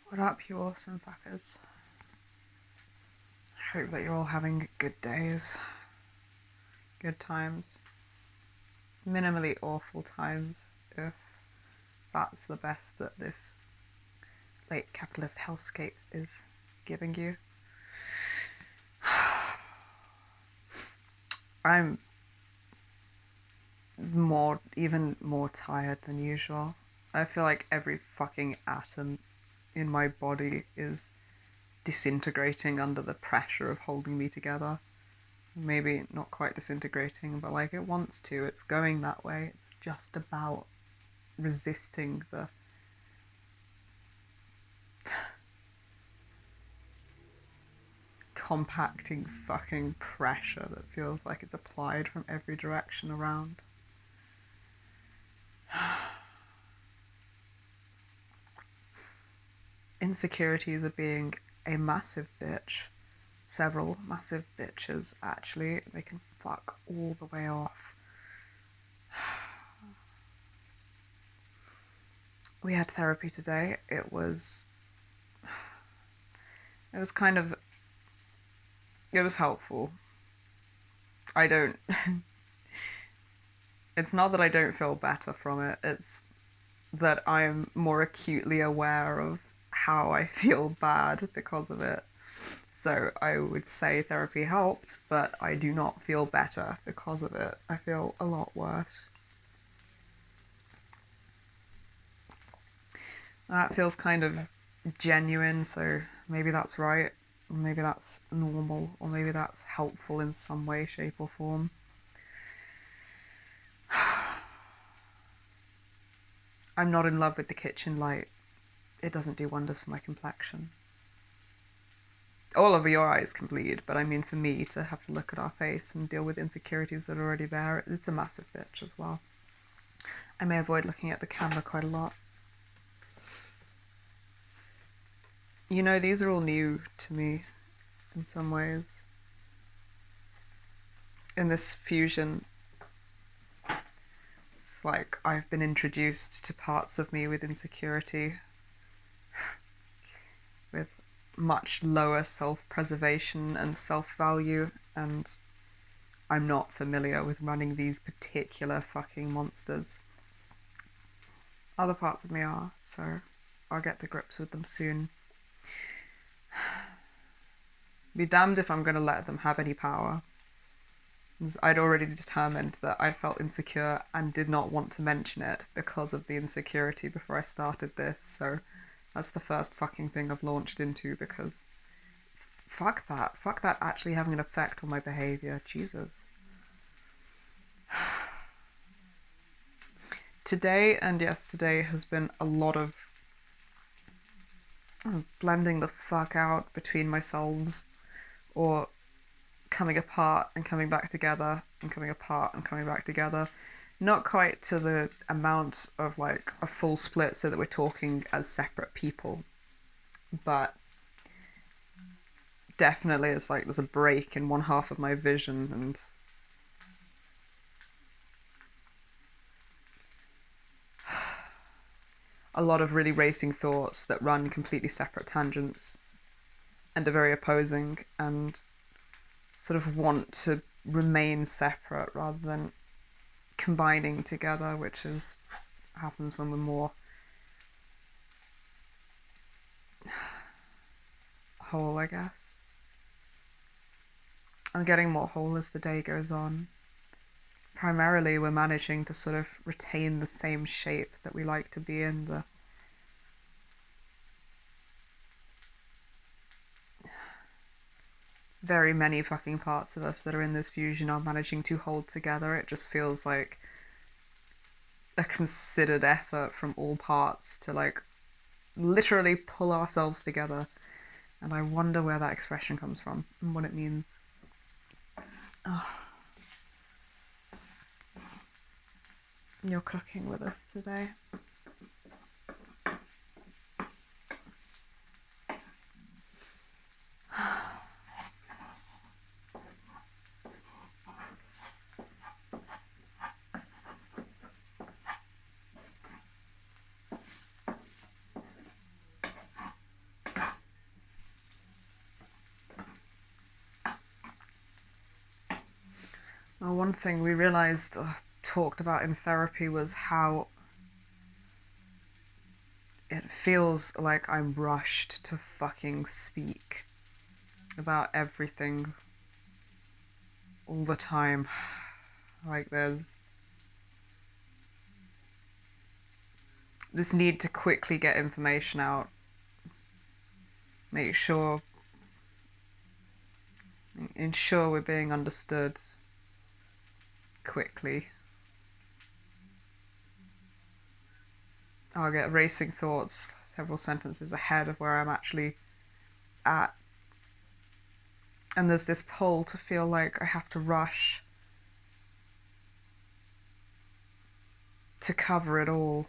What up, you awesome fuckers? Hope that you're all having good days, good times, minimally awful times, if that's the best that this late capitalist hellscape is giving you. I'm even more tired than usual. I feel like every fucking atom in my body is disintegrating under the pressure of holding me together. Maybe not quite disintegrating, but like it wants to. It's going that way. It's just about resisting the compacting fucking pressure that feels like it's applied from every direction around. Insecurities are being a massive bitch. Several massive bitches, actually. They can fuck all the way off. We had therapy today. It was helpful. It's not that I don't feel better from it, it's that I'm more acutely aware of how I feel bad because of it. So I would say therapy helped, but I do not feel better because of it. I feel a lot worse. That feels kind of genuine, so maybe that's right, or maybe that's normal, or maybe that's helpful in some way, shape, or form. I'm not in love with the kitchen light. It doesn't do wonders for my complexion. All of your eyes can bleed, but I mean for me to have to look at our face and deal with insecurities that are already there, it's a massive bitch as well. I may avoid looking at the camera quite a lot. You know, these are all new to me in some ways. In this fusion, it's like I've been introduced to parts of me with insecurity, with much lower self-preservation and self-value, and I'm not familiar with running these particular fucking monsters. Other parts of me are, so I'll get to grips with them soon. Be damned if I'm going to let them have any power. I'd already determined that I felt insecure and did not want to mention it because of the insecurity before I started this, so that's the first fucking thing I've launched into, because fuck that actually having an effect on my behaviour. Jesus. Today and yesterday has been a lot of blending the fuck out between myselves, or coming apart and coming back together, and coming apart and coming back together. Not quite to the amount of like a full split so that we're talking as separate people, but definitely it's like there's a break in one half of my vision, and a lot of really racing thoughts that run completely separate tangents and are very opposing and sort of want to remain separate rather than combining together, which happens when we're more whole, I guess. I'm getting more whole as the day goes on. Primarily, we're managing to sort of retain the same shape that we like to be in. The very many fucking parts of us that are in this fusion are managing to hold together. It just feels like a considered effort from all parts to like literally pull ourselves together. And I wonder where that expression comes from and what it means. Oh. You're cooking with us today. one thing we realized, talked about in therapy, was how it feels like I'm rushed to fucking speak about everything all the time. Like there's this need to quickly get information out, ensure we're being understood quickly. I'll get racing thoughts several sentences ahead of where I'm actually at. And there's this pull to feel like I have to rush to cover it all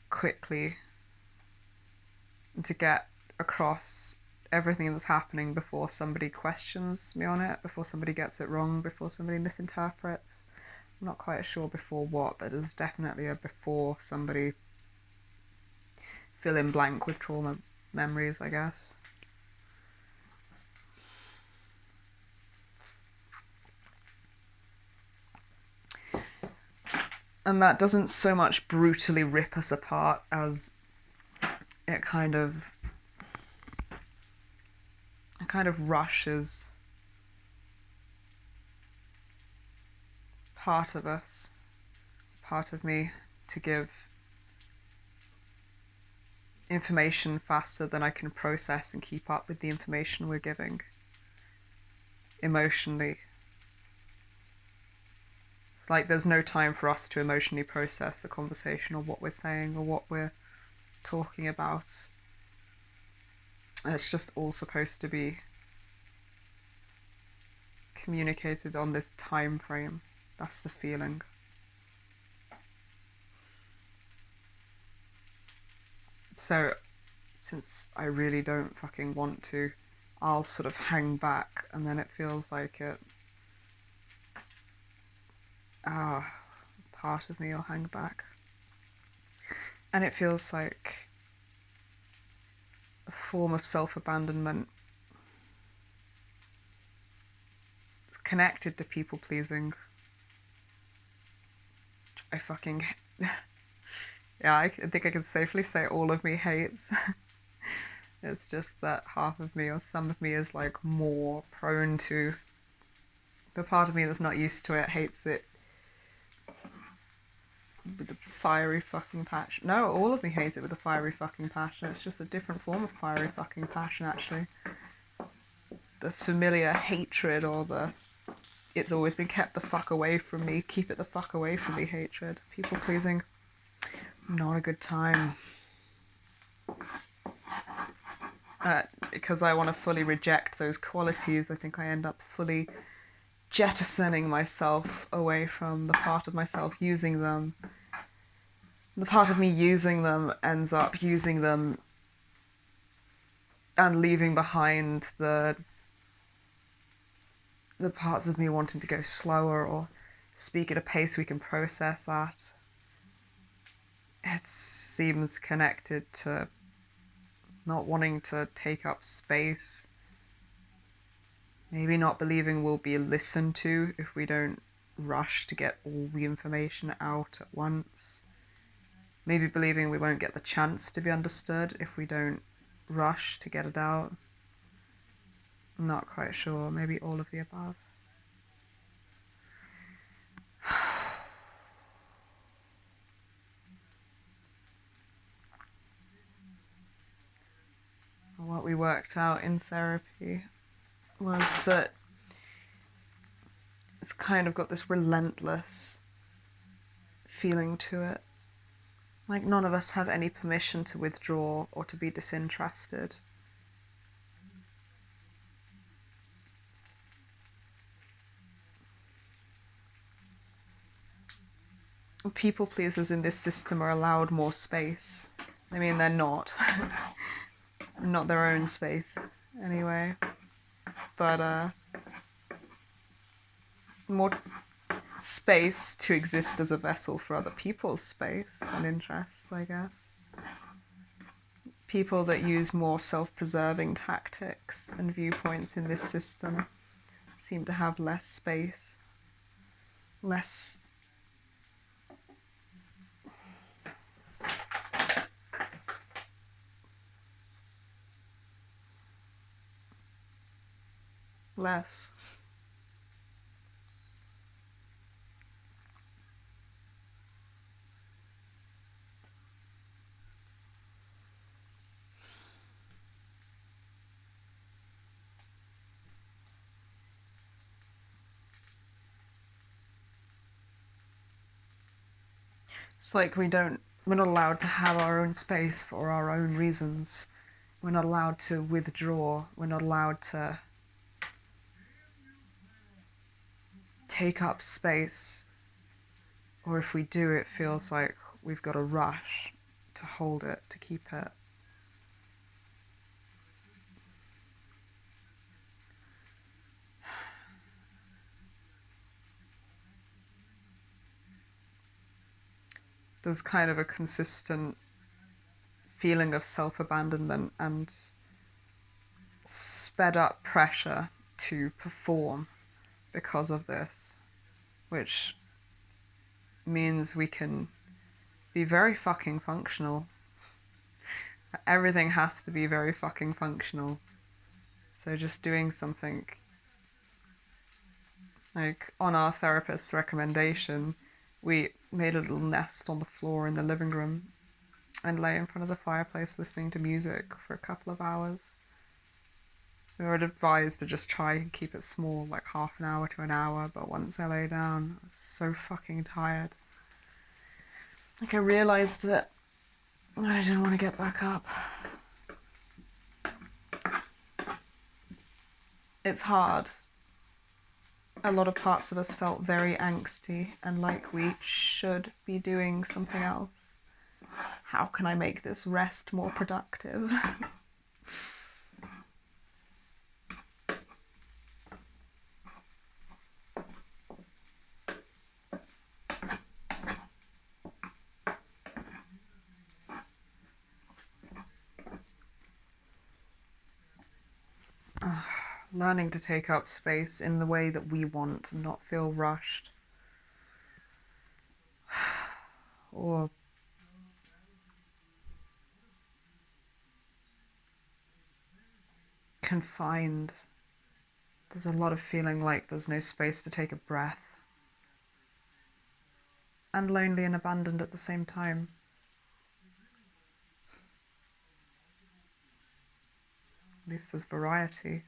quickly and to get across everything that's happening before somebody questions me on it, before somebody gets it wrong, before somebody misinterprets. I'm not quite sure before what, but there's definitely a before somebody fill in blank with trauma memories, I guess. And that doesn't so much brutally rip us apart as it kind of rushes part of us, part of me, to give information faster than I can process and keep up with the information we're giving emotionally. Like there's no time for us to emotionally process the conversation or what we're saying or what we're talking about. And it's just all supposed to be communicated on this time frame. That's the feeling. So since I really don't fucking want to, I'll sort of hang back, and then it feels like part of me will hang back. And it feels like a form of self-abandonment. It's connected to people pleasing. I fucking yeah, I think I can safely say all of me hates. It's just that half of me or some of me is like more prone to. The part of me that's not used to it hates it with a fiery fucking passion. No, all of me hates it with a fiery fucking passion. It's just a different form of fiery fucking passion, actually. The familiar hatred, or the it's always been kept the fuck away from me, keep it the fuck away from me hatred. People pleasing, not a good time. Because I want to fully reject those qualities, I think I end up fully jettisoning myself away from the part of myself using them. The part of me using them ends up using them and leaving behind the parts of me wanting to go slower or speak at a pace we can process at. It seems connected to not wanting to take up space, maybe not believing we'll be listened to if we don't rush to get all the information out at once, maybe believing we won't get the chance to be understood if we don't rush to get it out. I'm not quite sure, maybe all of the above. What we worked out in therapy was that it's kind of got this relentless feeling to it. Like none of us have any permission to withdraw or to be disinterested. People pleasers in this system are allowed more space. I mean, they're not. Not their own space, anyway. But, more space to exist as a vessel for other people's space and interests, I guess. People that use more self-preserving tactics and viewpoints in this system seem to have less space. less less. It's like we're not allowed to have our own space for our own reasons. We're not allowed to withdraw. We're not allowed to take up space. Or if we do, it feels like we've got to rush to hold it, to keep it. There's kind of a consistent feeling of self-abandonment and sped up pressure to perform because of this, which means we can be very fucking functional. Everything has to be very fucking functional. So just doing something, like on our therapist's recommendation, we made a little nest on the floor in the living room and lay in front of the fireplace listening to music for a couple of hours. We were advised to just try and keep it small, like half an hour to an hour, but once I lay down, I was so fucking tired. Like I realised that I didn't want to get back up. It's hard. A lot of parts of us felt very angsty and like we should be doing something else. How can I make this rest more productive? Learning to take up space in the way that we want and not feel rushed. Or confined. There's a lot of feeling like there's no space to take a breath. And lonely and abandoned at the same time. At least there's variety.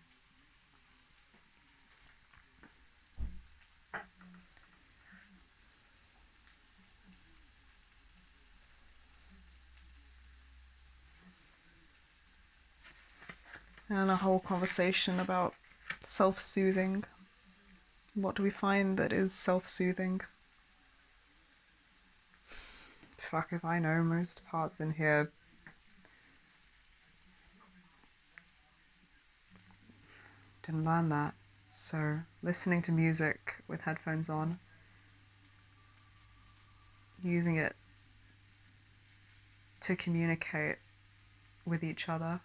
And a whole conversation about self-soothing. What do we find that is self-soothing? Fuck if I know. Most parts in here didn't learn that. So listening to music with headphones on, using it to communicate with each other.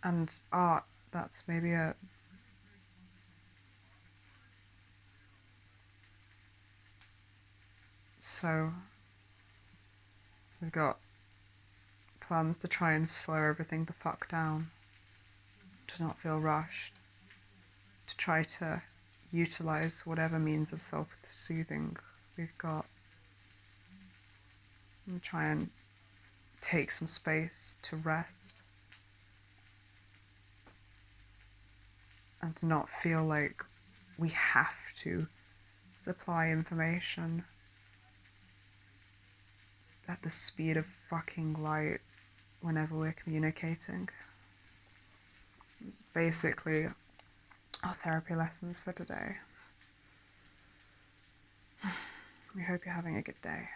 And art, that's maybe it. So we've got plans to try and slow everything the fuck down, to not feel rushed, to try to utilize whatever means of self-soothing we've got, and try and take some space to rest and to not feel like we have to supply information at the speed of fucking light whenever we're communicating. It's basically our therapy lessons for today. We hope you're having a good day.